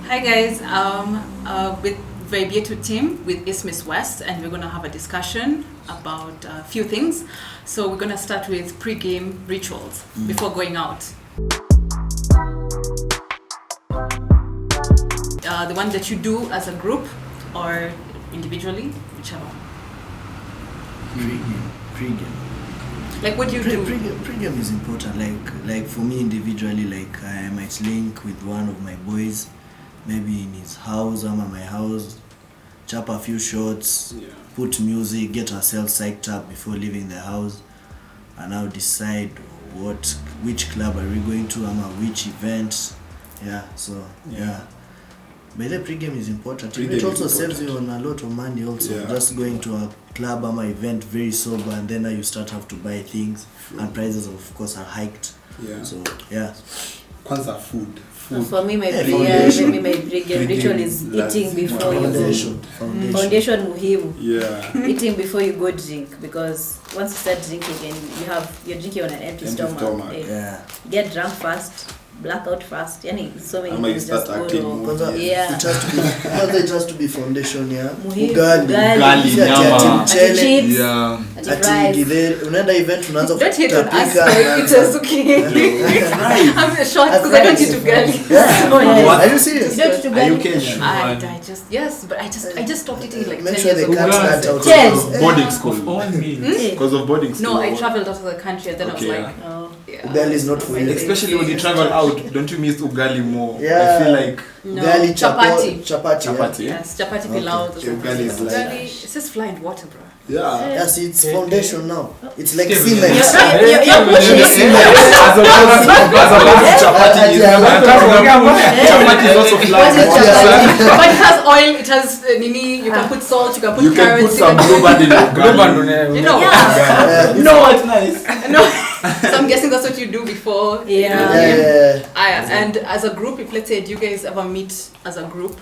Hi guys, with Vibe Yetu team with Miss West, and we're gonna have a discussion about a few things. So we're gonna start with pre-game rituals before going out. The one that you do as a group or individually, whichever. Pregame. Like what do you do? Pregame is important. Like for me individually, like I might link with one of my boys, maybe in his house or my house, chop a few shots, put music, get ourselves psyched up before leaving the house, and now decide which club are we going to, which event. But the pregame is important. It also saves you on a lot of money also. Just going to a club or event very sober, and then you have to buy things, and prices of course are hiked. Kwanza food. For me, my pregame ritual is eating before you go. Foundation muhimu. Eating before you go drink, because once you start drinking and you're drinking on an empty stomach. Get drunk fast. Blackout fast, so many things just go wrong. It has to be foundation, ugali, chips, unaenda event unaanza kutapika. I'm shocked because I don't eat ugali. Are you serious? Are you Kenyan? I just stopped eating like 10 Make sure years they ago. cut that out. Boarding school. Because of boarding school. No, I traveled out of the country and then I was like, ugali is not for you. Especially when you travel out, don't you miss ugali more? I feel like ugali, chapati. Yes, chapati pilau. Ugali is like Ugali, it's just fly in water, bro. Yes, it's foundation now. It's like cement. You're pushing chapati is also fly. But it has oil, it has nini, you can put salt, you can put carrots. You can put some blue band in ugali. You know. You know what's nice? No. So I'm guessing that's what you do before. And as a group, if let's say, do you guys ever meet as a group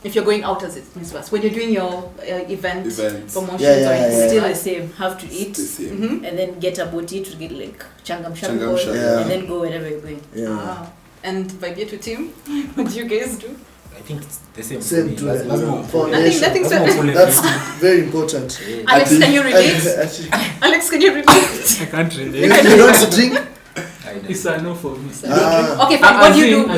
if you're going out as it means, when you're doing your events. Promotions, it's still the same. Have to eat, and then get a booty to get like changam and then go wherever you're going. And Vibe Yetu team, what do you guys do? I think it's the same. Same to Nothing. That's very important. Alex, can you relate? Alex, can you relate? I can't relate. You don't drink? It's a no for me. Okay, fine. What do you do?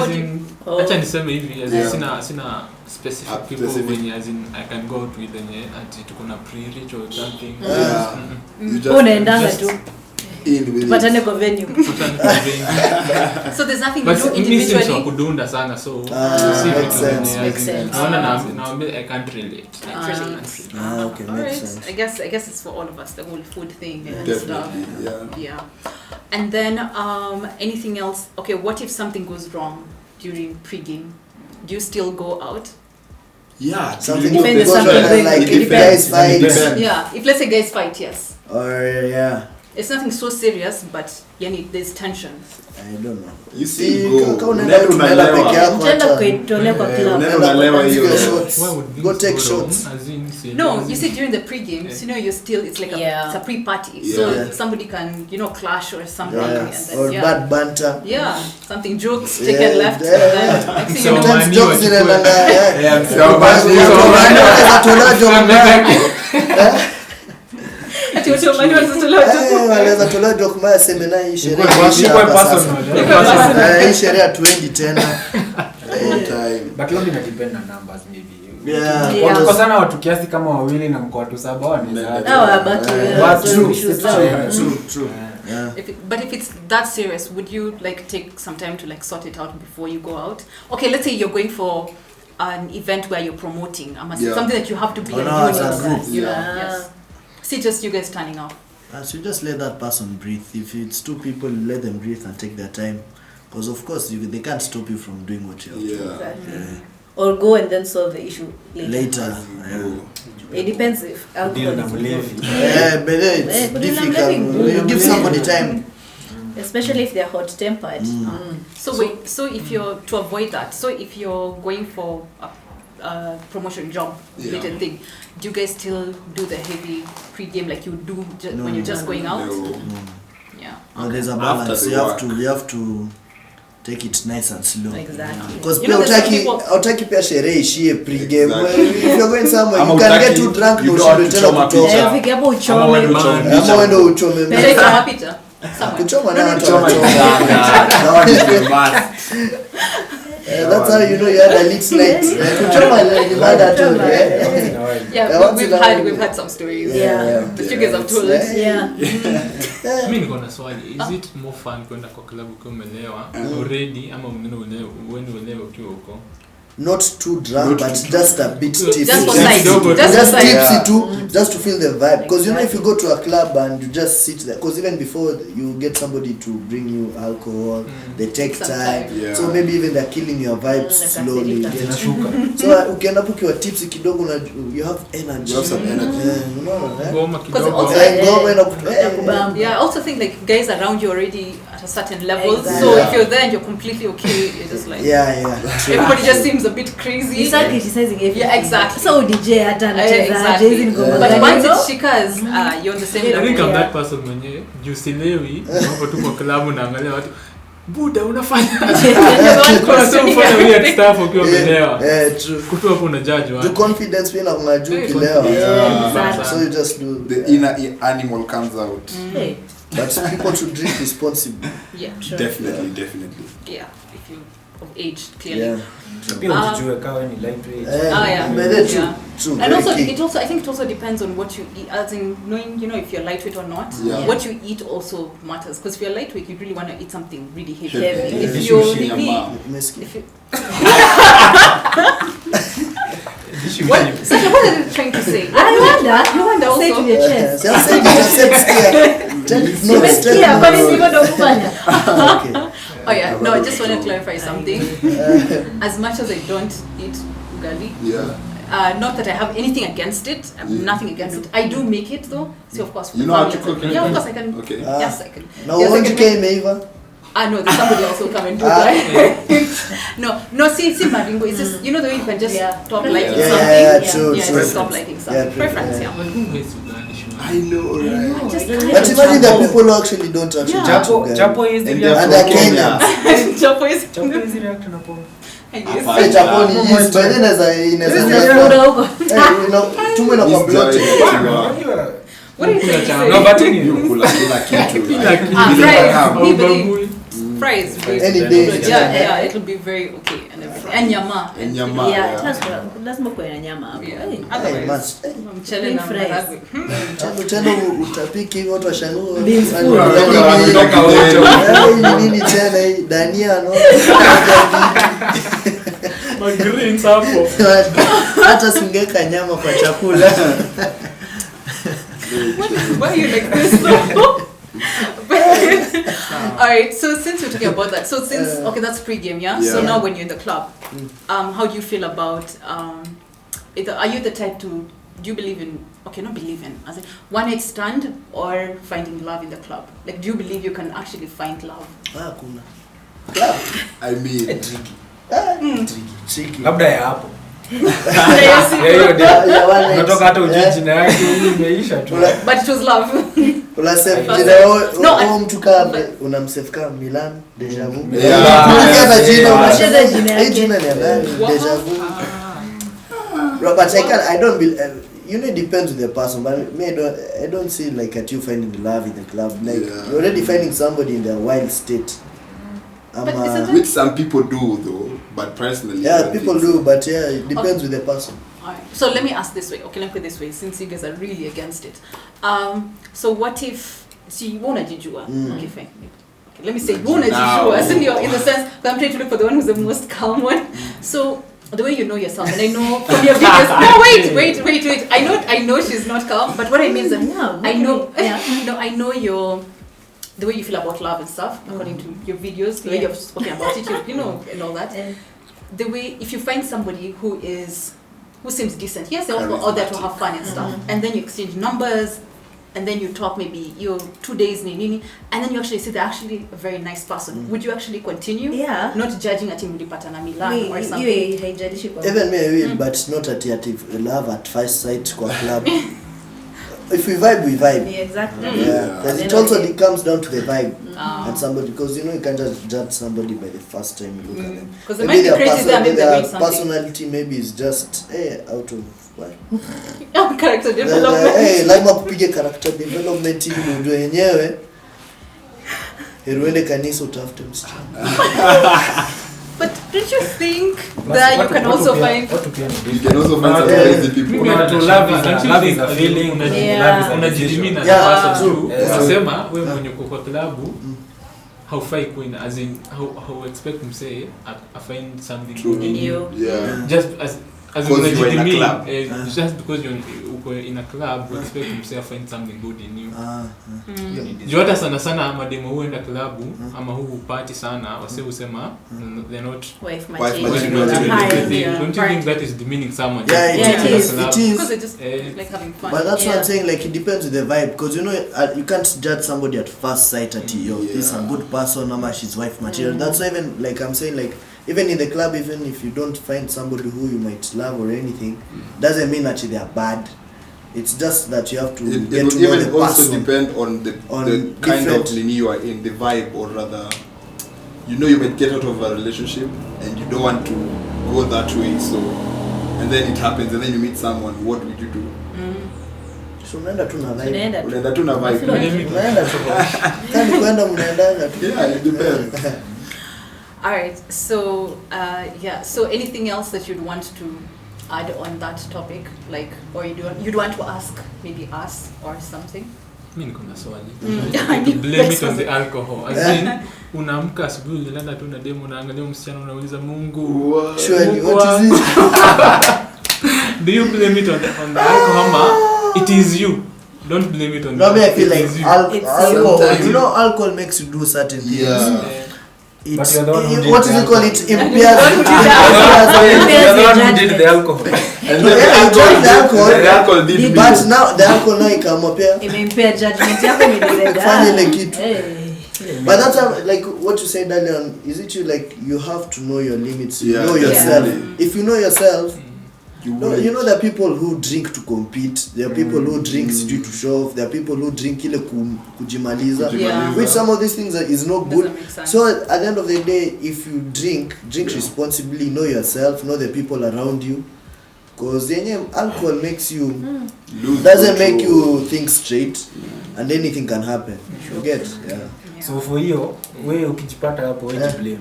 Acha niseme hivi, sina specific people when as in I can go out with them and tuko na pre-rich or something. Unaendanga tu. Patane kwa venue. So there's nothing you do individually. But kudunda sana, so makes sense. I can't relate. Okay, makes sense. I guess it's for all of us, the whole food thing and Definitely, stuff. And then anything else? Okay, what if something goes wrong during pre-game? Do you still go out? Something depends. If guys fight. If let's say guys fight, yes. Or it's nothing so serious, but there's tension. I don't know. You see, go take shots. No, you see during the pre-games, you're still, it's like it's a pre-party, so somebody can clash or something, and then, or bad banter. Something jokes taken left. And then, sometimes jokes wanaweza tola joke mbaya semena hii sherehe hii sherehe hatuendi tena. But long depend na numbers maybe. Kwa sana watu kiasi kama wawili na mko watu 7 wanaweza. True. But if it's that serious, would you take some time to sort it out before you go out? Okay, let's say you're going for an event where you're promoting something that you have to be doing as a group. Yes. See, just you guys turning off. So you just let that person breathe. If it's 2 people, let them breathe and take their time. Because of course, they can't stop you from doing what you have to do. Exactly. Or go and then solve the issue later. It depends if alcohol is but it's difficult. You give somebody time. Especially if they're hot-tempered. So if you're to avoid that, so if you're going for promotion job related thing, do you guys still do the heavy pre-game like you do when you're just going out? No, there's a balance. You have to take it nice and slow. Exactly. Because hautaki pia sherehe ishie pregame. If you're going somewhere, you can get too drunk no shit tena kutoka. Fika hapo uchome. Ama uende uchome. Pele kama pita. Kuchoma na watu wanachoma. That's how you know you had a lit night. Kuchoma ni bada tu. Yeah, we've had some stories. Yeah. The you guys have told us. Yeah. Mimi niko na swali. Is it more fun kwenda kwa club ukiwa umelewa already ama unaelewa ukiwa huko? Not too drunk, but just a bit tipsy. Just tipsy too, just to feel the vibe. Because you know, if you go to a club and you just sit there, because even before you get somebody to bring you alcohol, they take time. Yeah. So maybe even they're killing your vibe slowly. So ukienda ukiwa tipsy kidogo na you have energy. You have some energy. You know, Goma kidogo. Yeah, I also think like guys around you already at a certain level. Exactly. So if you're there and you're completely okay, you're just like everybody just seems a bit crazy. You start criticizing everything. Yeah, exactly. So DJ hata anacheza exactly. But once it shikas, you're on the same I level. think I'm that person mwenye jusilewi hapo tu kwa club naangalia watu buda unafanya kwa sababu unafanya weird stuff ukiwa umelewa. True. Kutu hapo una judge watu. The confidence pia na unajua kilewa. So you just do the inner animal comes out. But people should drink responsibly. Yeah, sure. Definitely. Yeah, if you of age clearly. Yeah. Pia ujue kawa ni lightweight. True. And also I think it also depends on what you eat, as in knowing, you know, if you're lightweight or not. Yeah. What you eat also matters, because if you're lightweight you really want to eat something really heavy. Yeah. If you're really so what are you trying to say? I wonder also. Say to your chest. Oh yeah, no, I just want to clarify something. As much as I don't eat ugali, not that I have anything against it, I have nothing against it. I do make it though, so of course. You know how to cook? Yeah, of course I can. Okay. Yes, I can. Now, won't you came over? No, there's somebody else who come and do that. No, see, Maringo, it's just, you know the way you can just stop liking something. True. Stop liking something. Preference, I know, right? But imagine that people actually don't actually Chapo is the and they're Kenyans. Chapo is the reaction na po. Chapo ni yes, but then you know, tume na kwa blood. What are you saying? No, but you kula kila kitu. Fries. Any day. Yeah, it'll be very okay and everything. And nyama. Lazima kuwe na nyama hapo. Mchele na maharagwe. Tena utapiki hivyo watu washanua. Nini tena hii dania no. Greens hapo. Hata singeka nyama kwa chakula. Why are you like this? Alright, so since we're talking about that, okay, that's pregame, yeah? So now when you're in the club, how do you feel about, are you the type to, do you believe in, not believe in, as in one night stand or finding love in the club? Like, do you believe you can actually find love? Club? I mean, tricky. Labda ya hapo. Natoka hata ujue jina yake imeisha tu. But it was love. Unasave mtu kama unamsave kama Milan Deja Vu. Jina ni nani? Deja Vu. But I don't believe, you know, it depends with the person, but me I don't see like at you finding love in the club, like you're already finding somebody in their wild state. Which some people do though, but personally people do, but it depends with the person. Alright. So let me ask this way. Okay, let me put it this way, since you guys are really against it. So what if you wanna jijua? Okay, fine. Okay, let me say you wanna jijua. As in the sense that I'm trying to look for the one who's the most calm one. So the way you know yourself, and I know from your videos. No, wait. I know she's not calm, but what I mean is that I know the way you feel about love and stuff, according to your videos, the way you've spoken about it, you know, and all that. The way, if you find somebody who seems decent, yes, they're also out there to have fun and stuff, and then you exchange numbers, and then you talk maybe 2 days, and then you actually see they're actually a very nice person. Would you actually continue? Yeah. Not judging at him Patana Milan or something. Even me I will, but not at love at first sight kwa club. if we vibe, we vibe. Yeah, exactly. Yeah, because it also comes down to the vibe and somebody, because you can't just judge somebody by the first time you look at them. Because they might be crazy, their personality maybe is just out of what? Character development. Lazima kupige character development ili ujue yenyewe. Uende kanisa utafute msichana. But don't you think that you can also find some crazy people? Love is a feeling. Unajidimina sasa tu. Unasema wewe mwenye uko kwa klabu haufai kuina, as in how expect him say I find something good in you. Yeah. Just as unajidimina, just because you're in a club, you expect him say I find something good in you. Jota sana mademo huenda klabu ama huu party sana wase usema they're not wife material. Don't you think that is demeaning someone? Yeah, it is. Because it's just like having fun. But that's what I'm saying, like it depends with the vibe, because you can't judge somebody at first sight that this is a good person or she's wife material. That's why even like I'm saying, like even in the club, even if you don't find somebody who you might love or anything, doesn't mean that they are bad. It's just that you have to get to know the person. It will also depend on the kind of you are in, the vibe, or rather, you might get out of a relationship and you don't want to go that way, so, and then it happens, and then you meet someone, what would you do? So unaenda tu na vibe. Unaenda tu na vibe. Unaenda tu. Kama kwenda mnaendaga tu. Yeah, it depends. All right. So So anything else that you'd want to add on that topic, like, or you'd want to ask maybe us or something? Mimi niko na swali. Blame it on the alcohol. As in, unaamka asubuhi unaenda tu na demo unaangalia msichana unauliza Mungu. Surely, what is it? Do you blame it on the alcohol? It is you. Don't blame it on the alcohol. I feel like alcohol, alcohol makes you do certain things. Yeah. What is it called? It impairs. You're the one who did the alcohol. And then the alcohol did. But now the alcohol now come up here. It impairs judgment. But that's like what you said earlier. Is it you have to know your limits? Yeah, know yourself. Yeah. If you know yourself. There are people who drink to compete. There are people who drink to show off. There are people who drink ile kujimaliza. Which some of these things is not good. So at the end of the day, if you drink responsibly, know yourself, know the people around you. Because alcohol makes you doesn't make you think straight, and anything can happen. You get? Yeah. So for you, wewe ukijipata hapo wewe blame.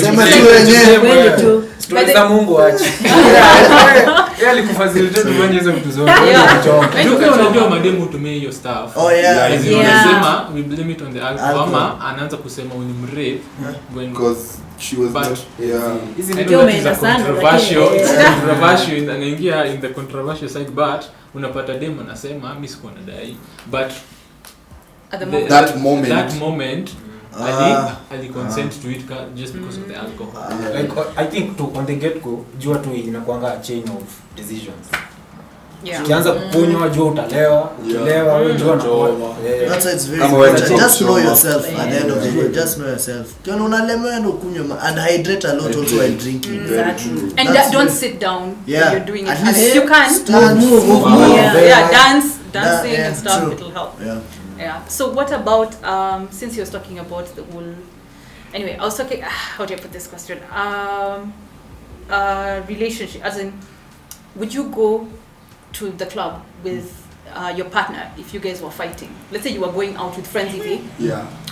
Sema tu wenyewe tu. Story za Mungu acha. Yeye alikufacilitate ufanye hizo vitu zote. Unajua mademu utumie hiyo stuff. Oh yeah. Unasema we blame it on the alcohol. Ama anaanza kusema ulimrape because she was not. Is it controversial? Controversial anaingia in the controversial side, but unapata demo anasema mimi siko nadai, but at that moment Ali consent to it just because of the alcohol. Like I think on the get go jua tu inakuanga a chain of decisions. Yeah. Ukianza kukunywa jua utalewa, ukilewa wewe jua utaoa. That's why it's very important. Just know yourself at the end of the day. Just know yourself. Kiona unalemewa ndo kunywa and hydrate a lot also while drinking. Exactly. And don't sit down when you're doing it. At least you can move. Dancing and stuff. True. It'll help. Yeah. So what about since you was talking about the whole, anyway, I was talking, how do I put this question? Relationship, as in, would you go to the club with your partner if you guys were fighting? Let's say you were going out with friends,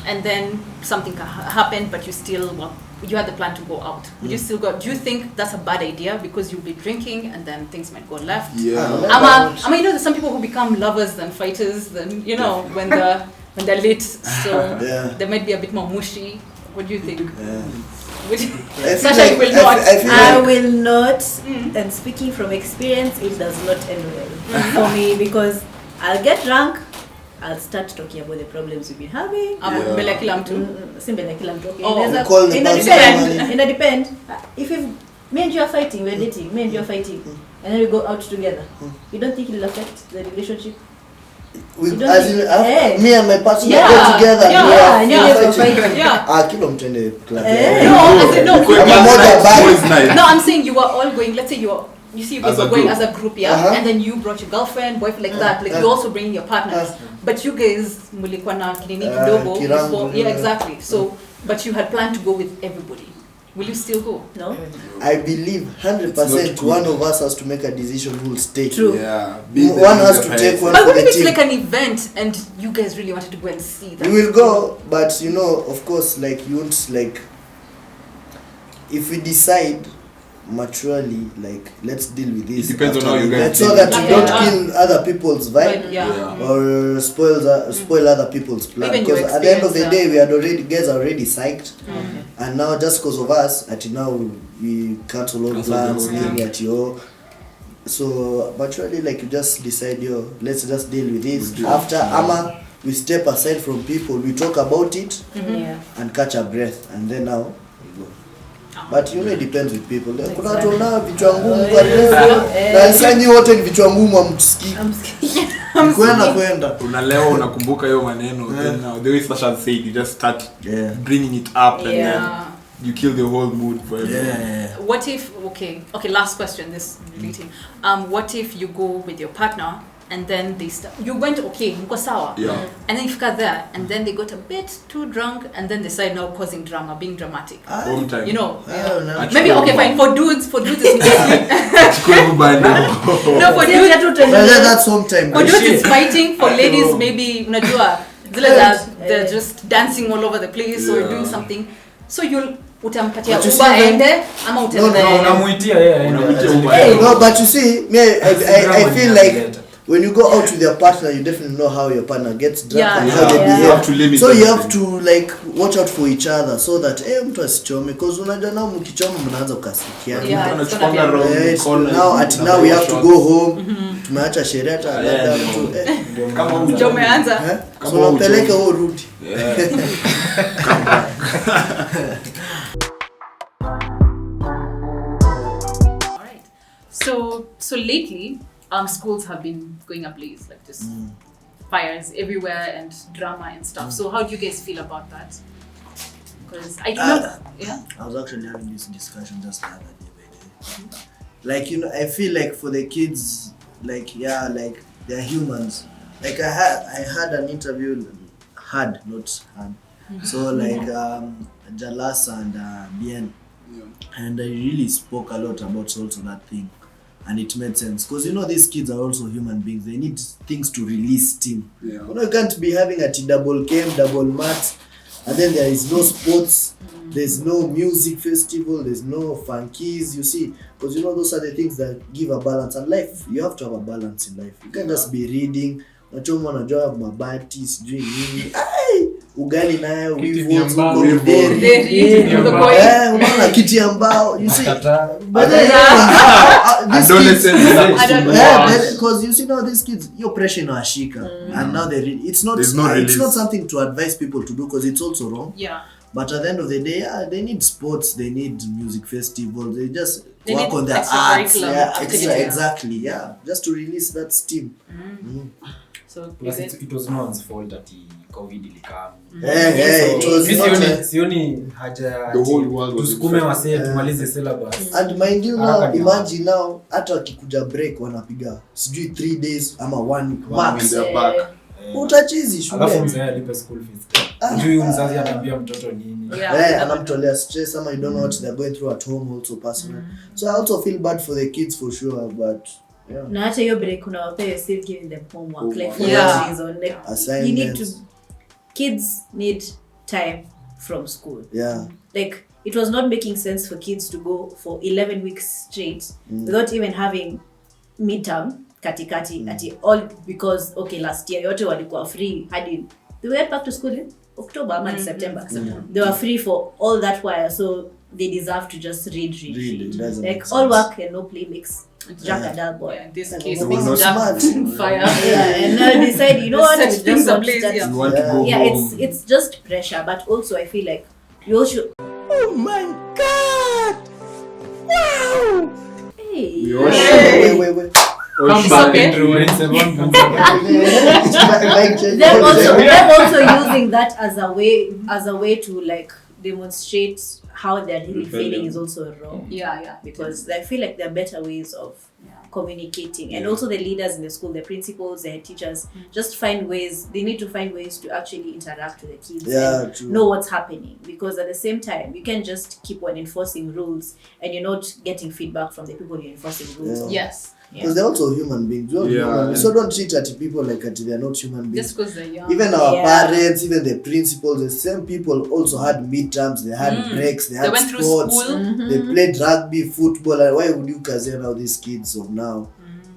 and then something happened, but you had the plan to go out. Would you still go? Do you think that's a bad idea because you'll be drinking and then things might go left? There's some people who become lovers than fighters. Then when they're lit, so they might be a bit more mushy. What do you think? Sasha, I will not. And speaking from experience, it does not end well for me because I'll get drunk. I'll start talking about the problems we've been having. Mbele kila mtu. Mbele kila mtu. Depend. If me and you are fighting, we're dating, me and you are fighting, and then we go out together, you don't think it will affect the relationship? Me and my partner go together. Kilo mtende club. No, I'm saying you were all going. Let's say you see you guys were going as a group, and then you brought your girlfriend, boyfriend, like that. Like you also bring your partners. But you guys mulikuwa na kinini kidogo before. Yeah, exactly. So, but you had planned to go with everybody. Will you still go? No? I believe 100% one of us has to make a decision who will stay. True. Yeah. One has to take one. But for what if the it's team. like an event and you guys really wanted to go and see that? We will go, but you know, of course, like you won't like. If we decide maturely, like let's deal with this. It depends on how you guys. So that you don't kill other people's vibe or spoil other people's plan. Because at the end of the day, guys are already psyched, and now just because of us, now we cancel all plans, at yo. So maturely, like you just decide, let's just deal with this. After we step aside from people, we talk about it, and catch our breath, and then now. But it depends with people. Kuna watu na vichwa ngumu kwa leo. Na sanyi wote ni vichwa ngumu amsikii. Kwenda. Unalewa unakumbuka hiyo maneno. Then now the way Sasha said, you just start bringing it up and then you kill the whole mood for everyone. What if okay, last question this relating. What if you go with your partner and then you went mko sawa, and then you fika there and then they got a bit too drunk and then they started now causing drama, being dramatic. You know, maybe fine for dudes it's no, for dudes that's sometime. For dudes it's fighting. For ladies maybe unajua they're just dancing all over the place or doing something, so you'll utampatia Uber ende ama unamuitia no, but you see me I feel like when you go out with your partner, you definitely know how your partner gets drunk and how they behave. You have to limit so you have to like watch out for each other so that mtu asichome, because unajua nao mkichoma mnaanza kukasikiana. Now we have to go home. Tumeacha sherehe hata labda mtu kama umeanza so unapeleka huo rudi. So lately schools have been going ablaze, like just fires everywhere and drama and stuff. So how do you guys feel about that? Because I remember, I was actually having this discussion just the other day. Like I feel like for the kids, like they're humans. Like I had an interview, so like Jalas and Bien, and I really spoke a lot about also that thing. And it made sense because these kids are also human beings. They need things to release steam. You can't be having a double game, double mat, and then there is no sports, there's no music festival, there's no funkies. You see, because those are the things that give a balance. And life, you have to have a balance in life. You can't just be reading. Unachoma unajua mabati sijui nini. Ugali nayo unaona kiti ambao you see because you see now these kids your pressure inawashika and now it's not something to advise people to do because it's also wrong. But at the end of the day they need sports, they need music festivals, they just work on their arts. Exactly, just to release that steam. So it was no one's fault that COVID ilikam. Sioni haja the whole world was tusukume wasee tumalize syllabus. And mind you now, imagine now hata wakikuja break wanapiga sijui 3 days ama 1 week max. Utachizi shule. Alafu mzee alipe school fees. Juu mzazi anaambia mtoto nini. Anamtolea stress ama you don't know what they're going through at home also personally. So I also feel bad for the kids for sure, but na hata hiyo break unawapea still giving them homework like for that reason like you need to kids need time from school. Like it was not making sense for kids to go for 11 weeks straight without even having midterm katikati at all, because last year yote walikuwa free hadi they went back to school in October and September. They were free for all that while, so they deserve to just read. Like all work and no play makes Jack a dull boy. This case makes Jack fire. And now decide, you know what, just want to go home. It's just pressure, but also I feel like you all should. Oh my God! Wow! Hey. Wait. Come back into They're also using that as a way to like demonstrate how they're really feeling is also wrong. Yeah. Because I feel like there are better ways of communicating, and also the leaders in the school, the principals, the teachers, just find ways. They need to find ways to actually interact with the kids and know what's happening. Because at the same time, you can't just keep on enforcing rules and you're not getting feedback from the people you're enforcing rules on. Yes. Because they're also human beings. So don't treat people like they're not human beings. Just because they're young. Even our parents, even the principals, the same people also had midterms, they had breaks, they had went sports, through school. they played rugby, football. And why would you kazia now these kids of now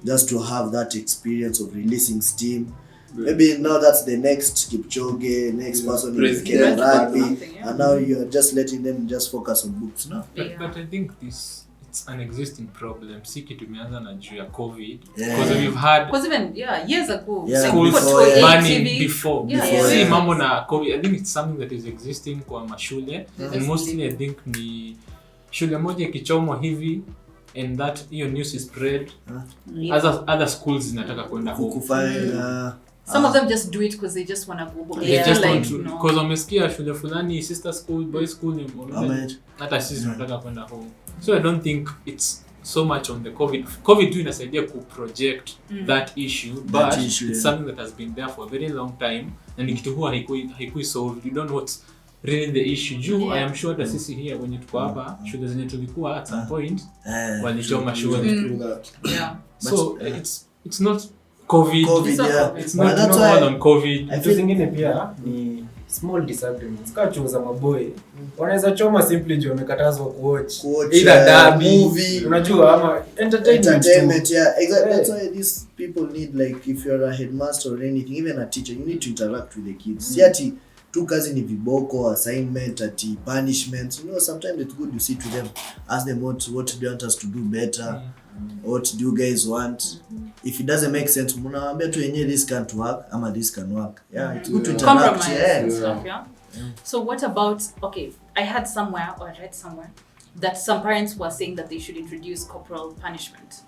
just to have that experience of releasing steam? Maybe now that's the next Kipchoge, next person in Kenya rugby, and now you're just letting them just focus on books now. But I think it's an existing problem. Siki tumeanza na juu ya COVID because we've had even years ago schools banning before. See mambo na COVID. I think it's something that is existing kwa mashule and mostly I think ni shule moja ikichomwa hivi and that hiyo news is spread. Other schools zinataka kwenda huko. Some of them just do it because they just want to go home. They just want to, because wamesikia shule fulani, sister school, boys school, hata sisi tunataka kwenda home. So I don't think it's so much on the COVID tu inasaidia ku project that issue, but it's something that has been there for a very long time and kitu huwa haikui solved. You don't know what's really the issue. I am sure that sisi here when tuko hapa shule zenye tulikuwa at some point walichoma shule. So it's not COVID. It's not all on COVID. I feel zingine pia ni small disagreements. Kachuza maboy. Wanaweza choma simply juu wamekatazwa kuwatch either derby movie, unajua ama entertainment. Exactly. That's why these people need, like, if you're a headmaster or anything, even a teacher, you need to interact with the kids. Siati tu kazi ni viboko, assignment, ati punishment. Sometimes it's good you sit with them, ask them what do you want us to do better. What do you guys want? If it doesn't make sense, mnaambia tu yenyewe this can't work ama this can work. It's good to interact. So what about, I heard somewhere or read somewhere that some parents were saying that they should introduce corporal punishment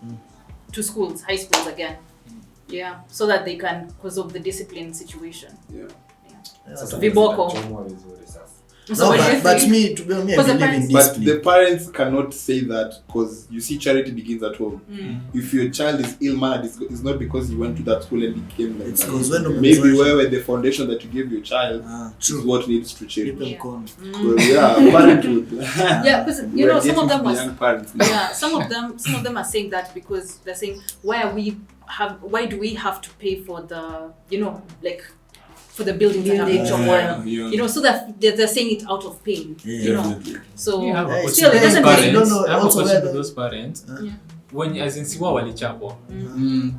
to schools, high schools again. So that they can, because of the discipline situation. Viboko. But me, to be honest, I believe in discipline. But the parents cannot say that because you see, charity begins at home. If your child is ill-mannered, it's not because you went to that school and became like it's that. Maybe where the foundation that you give your child is what needs to change. Parenthood. Because some of them was some of them are saying that because they're saying why do we have to pay for the for the buildings that are so that they're saying it out of pain. So still it doesn't make sense. I have a question to those parents. When as in siwa walichapwa,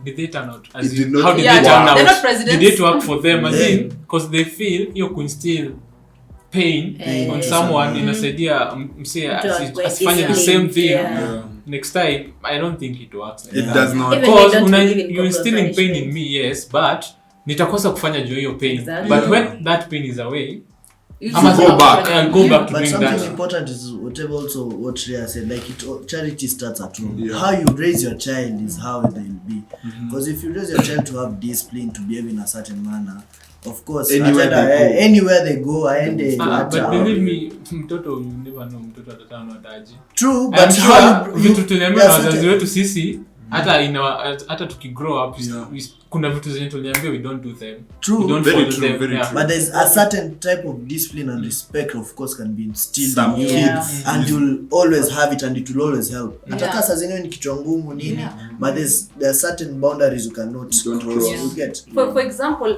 did they turn out? As in, how did they turn out? They're not presidents. Did it work for them? As in, because they feel you can instill pain on someone inasaidia msee asifanye the same thing. Next time, I don't think it works. It does not. Because you're instilling pain in me, yes, but nitakosa kufanya juu hiyo pain. But when that pain is away, I must go back to doing that. But something important is whatever also what Rhea said, like charity starts at home. How you raise your child is how they will be. Because if you raise your child to have discipline, to behave in a certain manner, of course, anywhere they go, but believe me, mtoto, you never know mtoto atatana daji. True, but how vitu tuliambiwa na wazazi wetu sisi hata tukigrow up kuna vitu zenye tuliambiwa we don't do them. True. We don't very follow true, them. very true. But there's a certain type of discipline and respect, of course, can be instilled in you, and you'll always have it, and it will always help. Ataka saa zingine ni kichwa ngumu nini, but there are certain boundaries you cannot cross. You get. For example,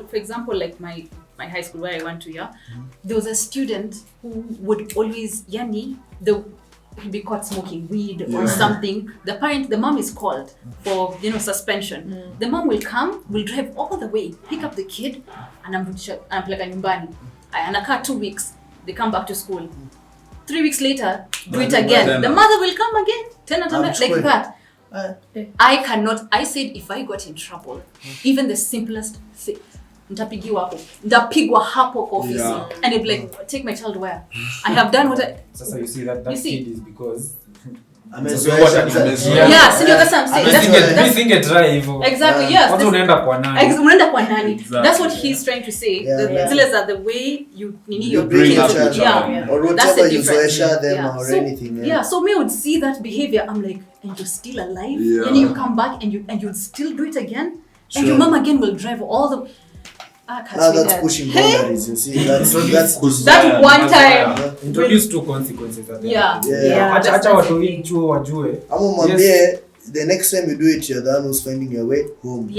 like my high school where I went to, there was a student who would always he'd be caught smoking weed or something. The mom is called for suspension. The mom will come, will drive all the way, pick up the kid, and anampeleka nyumbani. Anakaa 2 weeks, they come back to school. 3 weeks later, do it again. The mother will come again, like that. I said if I got in trouble, even the simplest thing, ndapigwa hapo kwa ofisi, and it'd be like, take my child where? I have done what Sasa you see that kid is because Yeah, so that's what I'm saying. Exactly, yes. Unaenda kwa nani. That's what he's trying to say. The way you your bring up kids, or whatever you share them or anything. So me would see that behavior, I'm like, and you're still alive, and you come back and you still do it again, and your mom again will drive all the. That's pushing boundaries. You see, that's that one time. Introduce two consequences. Acha watu chuo wajue. Mwambie the next time you do it, you're the one who's finding your way home.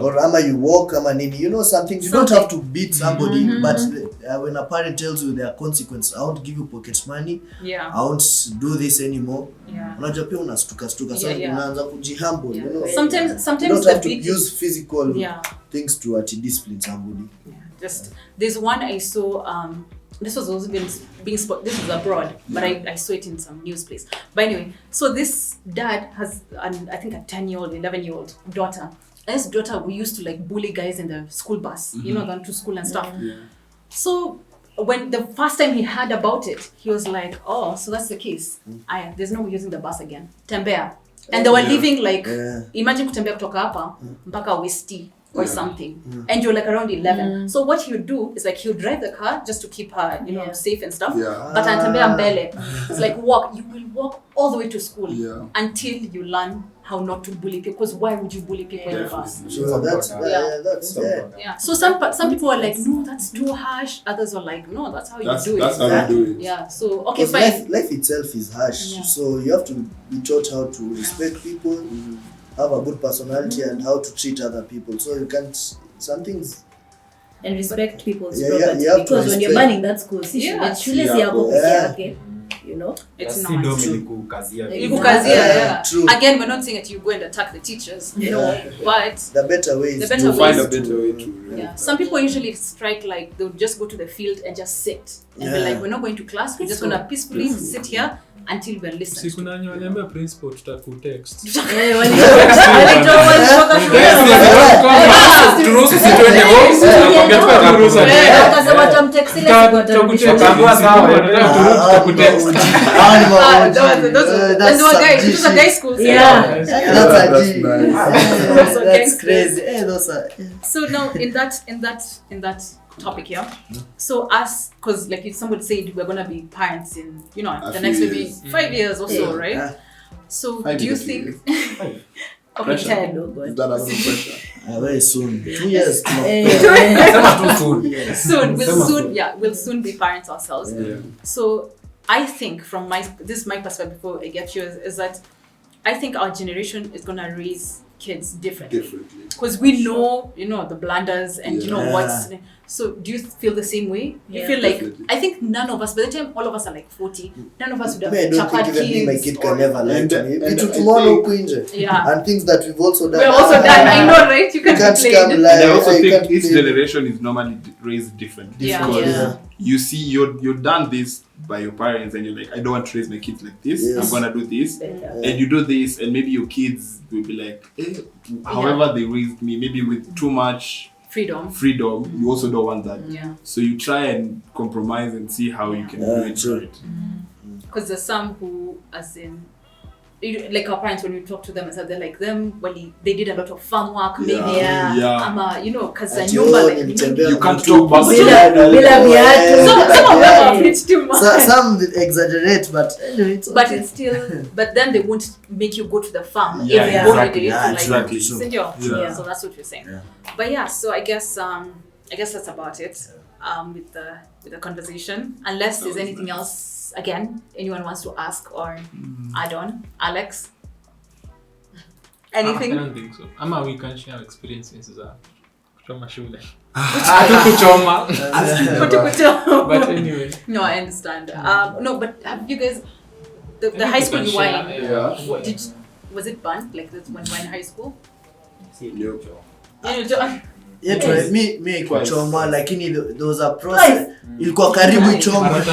Or ama you walk, ama nini. You know something. You don't have to beat somebody, but when a parent tells you there are consequences, I won't give you pocket money. I won't do this anymore. Unajua pia unastuka sasa unaanza kujihumble. You know. Sometimes you don't have to use physical things to discipline somebody. Just there's one I saw. This was also being spot. This is abroad, but I saw it in some news place. But anyway, so this dad has I think a 10-year-old, 11-year-old daughter. And this daughter, we used to like bully guys in the school bus, you know, going to school and stuff. So when the first time he heard about it, he was like, "Oh, so that's the case. There's no using the bus again. Tembea." And they were living like, imagine kutembea kutoka hapa mpaka West or something, and you're like around 11. So what he would do is like he would drive the car just to keep her, you know, safe and stuff. But anatembea mbele. It's like you will walk all the way to school until you learn how not to bully people. Because why would you bully people in the bus? So that's So some people are like, no, that's too harsh. Others are like, no, that's how you do it. That's how you do it. Yeah. So okay, fine. Life itself is harsh. So you have to be taught how to respect people. Have a good personality and how to treat other people. So you can't some things and respect people's property because when you're banning that school, you know, it's not. True. Again, we're not saying that you go and attack the teachers, you know, but the better way is to find a better way to. Some people usually strike like they'll just go to the field and just sit and be like, we're not going to class, we're just gonna peacefully sit here until we're listening. Siku nani waliambia principal tutakutext. Turuhusu situende home. Tunakwambia turuhusu. Akasema tamtext ile siku tutakutext. Those are guy schools. That's crazy. So now in that topic here, so us, because like if somebody said we're gonna be parents in, you know, the next maybe 5 years or so, right? So do you think okay, 10 is that a pressure? Very soon. 2 years. We'll soon be parents ourselves. So I think from my perspective, before I get yours, is that I think our generation is gonna raise kids differently because we know, you know, the blunders and you know what's. So do you feel the same way? You feel like I think none of us, by the time all of us are like 40, none of us would have chapat kids. My kid can never lie to me. Tomorrow and things that we've also done. We're also done. I know, right? You can't come lie. And I also think each generation is normally raised different. Because you see, you're done this by your parents and you're like, I don't want to raise my kids like this. I'm gonna do this. And you do this, and maybe your kids will be like, however they raised me, maybe with too much freedom, you also don't want that. So you try and compromise and see how you can do it right. Because there's some who, as in, like our parents, when we talk to them and stuff, they're like them, well, they did a lot of farm work, maybe, you know, because you can't talk about some of them are rich too much. Some exaggerate, but anyway, it's still, but then they won't make you go to the farm So that's what you're saying. But so I guess that's about it with the conversation. Unless there's anything else. Again, anyone wants to ask or add on? Alex? Anything? I don't think so. We can share experiences kuchoma shule. But anyway. No, I understand. No, but have you guys the high school you were in? Was it banned like this when you were in high school? Mi kuchoma lakini there was a process. Ilikuwa karibu ichomwe.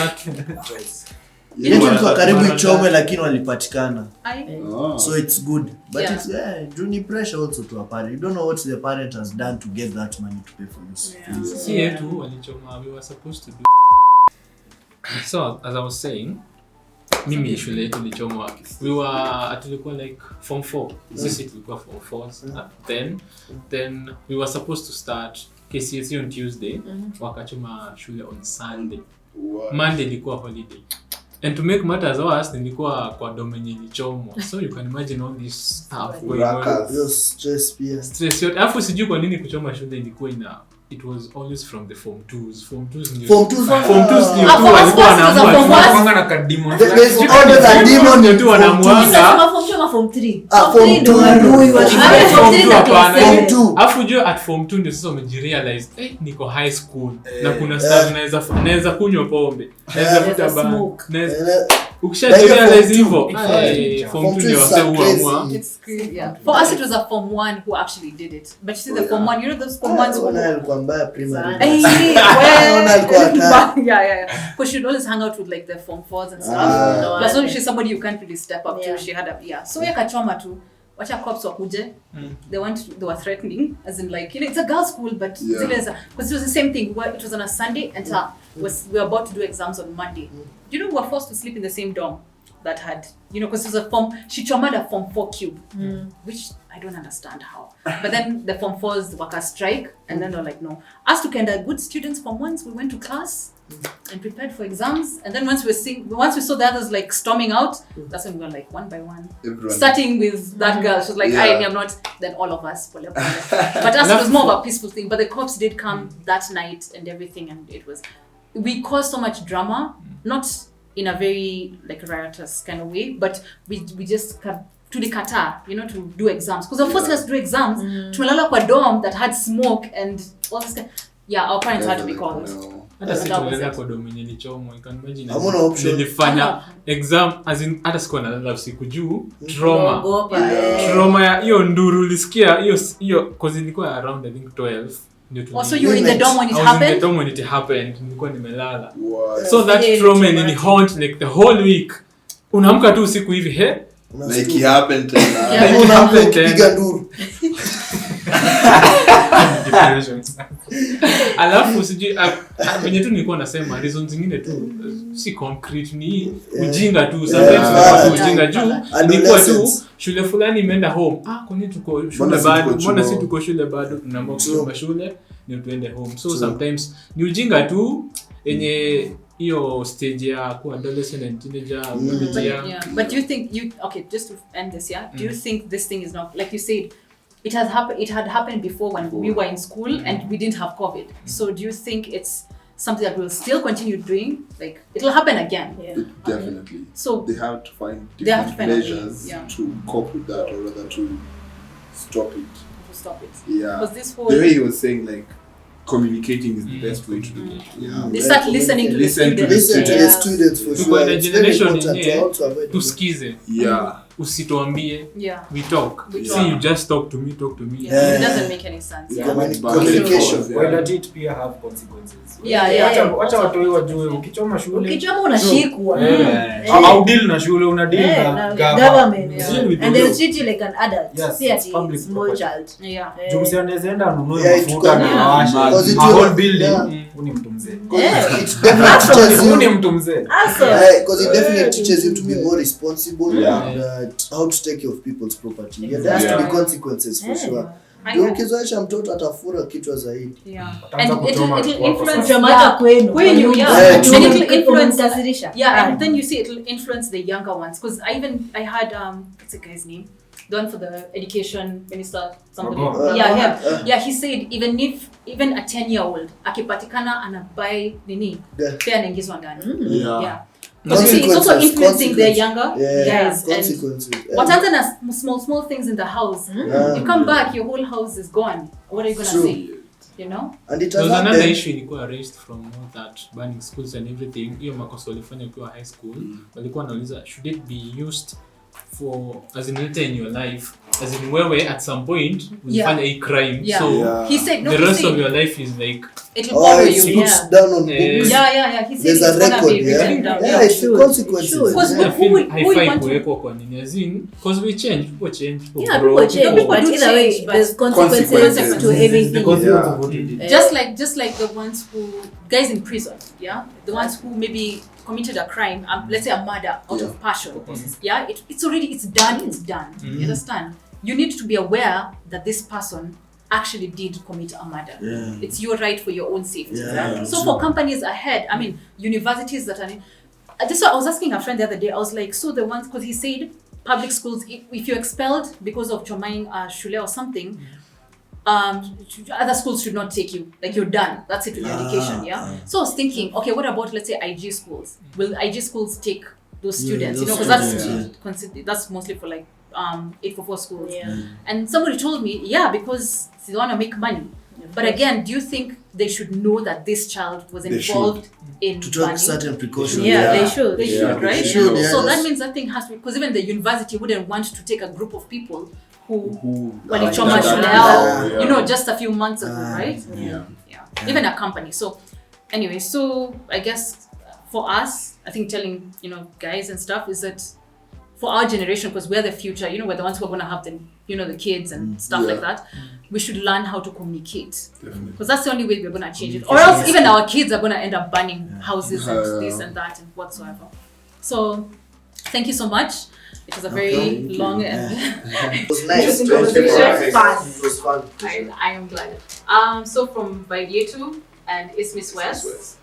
Ilikuwa karibu ichomwe lakini walipatikana. So it's good. But it's you pressure also to a parent. You don't know what the parent has done to get that money to pay for this. We were supposed to do. So as I was saying, mimi shule yetu ilichomwa. Tulikuwa like form 4. Sisi tulikuwa form 4. Then we were supposed to start KCSE on Tuesday. Wakachoma shule on Sunday. Monday ilikuwa holiday. And to make matters worse, nilikuwa kwa domain ilichomwa. So you can imagine all this stuff going on. Stress. Alafu sijui kwa nini kuchoma shule ilikuwa it was always from the form 2s. Form 2s ndio walikuwa wanaamua na kademon. Ndio tu wanaamua. Form 3. Alafu jo at form 2 ndio sasa umejirealize niko high school na kuna stuff naweza kunywa pombe. Naweza vuta bangi. Ukishajirealize hivyo form 2 ndio waseua. It's crazy. Yeah. For us it was a form 1 who actually did it. But you see the form 1, you know those form 1s who alikuwa mbaya primary. Yeah. Because she'd always hang out with like the form 4s and stuff. Plus only she's somebody you can't really step up to. She had so yakachoma tu. Wacha cops wakuje. They were threatening as in like, you know, it's a girls school but because it was the same thing. It was on a Sunday and we were about to do exams on Monday. You know, we were forced to sleep in the same dorm that had, you know, because it was a form, she chomed a form 4 cube, which I don't understand how. But then the form 4s were strike, and then they were like, no. Us two kind of good students form 1s, we went to class and prepared for exams. And then once we saw the others like storming out, that's when we were like one by one. Everyone. Starting with that girl, she was like, I am not, then all of us. But us, it was more of a peaceful thing. But the cops did come that night and everything, and we caused so much drama, not in a very like riotous kind of way, but we just to the Qatar, you know, to do exams. Because the first class to do exams, tumelala kwa dorm that had smoke and all this kind. Yeah, our parents had to be called. Hata sisi tumelala kwa dorm nilichomwa. You can imagine. Nilifanya exam as in hata sikuwa nalala usiku juu trauma ya hiyo nduru ulisikia hiyo cause ilikuwa around I think 12. Also you were in the dorm when it happened? I was in the dorm when it happened. Nilikuwa nimelala. So that trauma in haunt like the whole week. Unaamka tu usiku hivi like it happened piga nduru. Alafu sijui venye tu nilikuwa nasema reasons zingine tu si concrete ni ujinga tu sometimes ujinga juu nilikuwa tu shule fulani imeenda home kwa nini tuko shule bado mbona si tuko shule bado tunaamua kutoka shule ni tuende home so sometimes ni ujinga tu yenye hiyo stage ya kuwa adolescent and teenager but do you think just to end this do you think this thing is not like you said it had happened before when we were in school and we didn't have COVID. So do you think it's something that we'll still continue doing? Like it'll happen again? Definitely. So they have to find different measures to cope with that, or rather to stop it. Yeah. Because this whole the way he was saying, like communicating is the best way to do it. They start listening to the students for sure. The generation tusikize. Usituambie. We talk. See, you just talk to me. It doesn't make any sense. Communication. Why not it peer have consequences? Wacha watu wajue ukichoma shule. Ukichoma unashikwa. Au deal na shule una deal na government. And they'll treat you like an adult. Yes, public small child. Jumsi anaweza anunue mafuta na awashe. A whole building. Uni mtu mzee. It definitely teaches you. Uni mtu mzee. Because it definitely teaches you to be more responsible and how to take care of people's property. There has to be consequences for sure. Ukizoesha mtoto atafura kichwa zaidi. And it'll influence dramatic kwenu. And it'll influence and then you see it'll influence the younger ones because I had what's the guy's name? The one for the education minister, somebody. He said even a 10-year-old akipatikana anabai nini pia anaingizwa ndani. It's also influencing their younger guys. Consequences. What other than small things in the house? You come back, your whole house is gone. What are you gonna say? You know? And it was another issue ilikuwa raised from all that banning schools and everything. Hiyo makosa walifanya ukiwa high school. Walikuwa wanauliza should it be used for as in later in your life as in wewe at some point ulifanya a crime he said the rest of your life is like it'll bother you it's down on books he said there's a record it's the consequences because who want kuwekwa kwa nini as in because we change people change people change but either way there's consequences to everything just like the ones who guys in prison the ones who maybe committed a crime, let's say a murder out of passion, it's done. You understand? You need to be aware that this person actually did commit a murder. It's your right for your own safety. So for companies ahead, I mean, universities that are this I was asking a friend the other day, I was like, so the ones, because he said public schools, if you're expelled because of chomaing shule or something, other schools should not take you. Like, you're done. That's it with education, So I was thinking, okay, what about, let's say, IG schools? Will IG schools take those students? Because that's mostly for like 844 schools. And somebody told me, because they want to make money. But again, do you think they should know that this child was involved in to take certain precautions? They should, right? They should, so that means that thing has to be, because even the university wouldn't want to take a group of people who just a few months ago, right? Even a company. So anyway, so I guess for us, I think telling guys and stuff is that for our generation, because we're the future, we're the ones who are going to have the kids and stuff like that. We should learn how to communicate, because that's the only way we're going to change it. Or else even our kids are going to end up burning houses and this and that and whatsoever. So thank you so much. It was a very long and it was nice. It was fun. I am glad. So from Vibe Yetu and it's Miss West.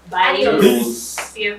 Bye. Adios. See you.